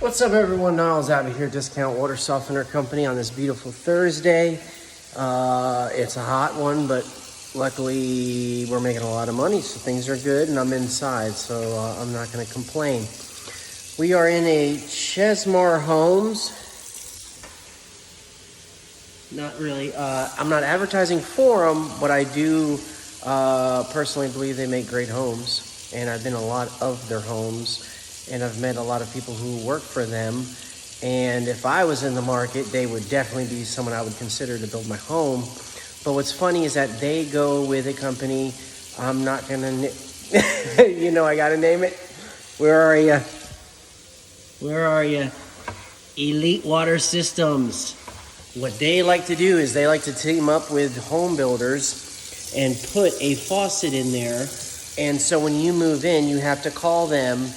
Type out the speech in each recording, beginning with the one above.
What's up, everyone? Niles Abbott here, Discount Water Softener Company on this beautiful Thursday. It's a hot one, but luckily we're making a lot of money, so things are good, and I'm inside, so I'm not going to complain. We are in a Chesmar Homes. Not really. I'm not advertising for them, but I do personally believe they make great homes, and I've been in a lot of their homes. And I've met a lot of people who work for them. And if I was in the market, they would definitely be someone I would consider to build my home. But what's funny is that they go with a company. I'm not gonna, you know, I gotta name it. Where are you? Where are you? Elite Water Systems. What they like to do is they like to team up with home builders and put a faucet in there. And so when you move in, you have to call them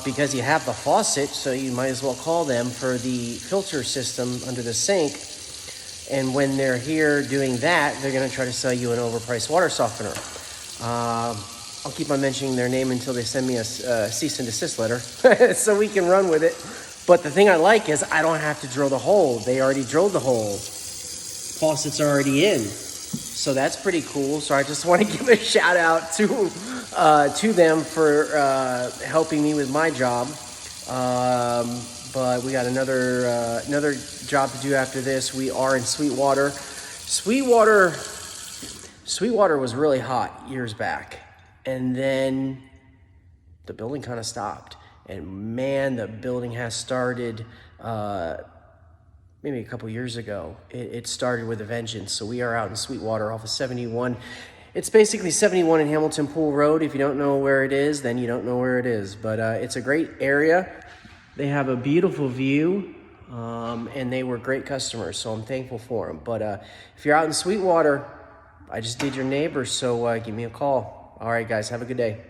because you have the faucet, so you might as well call them for the filter system under the sink. And when they're here doing that, they're going to try to sell you an overpriced water softener. I'll keep on mentioning their name until they send me a cease and desist letter so we can run with it. But the thing I like is I don't have to drill the hole. They already drilled the hole. Faucet's already in. So that's pretty cool. So I just want to give a shout out to them for helping me with my job. But we got another job to do after this. We are in Sweetwater. Sweetwater was really hot years back, and then the building kind of stopped. And man, the building has started. Maybe a couple years ago, it started with a vengeance. So we are out in Sweetwater off of 71. It's basically 71 in Hamilton Pool Road. If you don't know where it is, then you don't know where it is. But it's a great area. They have a beautiful view, and they were great customers, so I'm thankful for them. But if you're out in Sweetwater, I just did your neighbor, so give me a call. All right, guys, have a good day.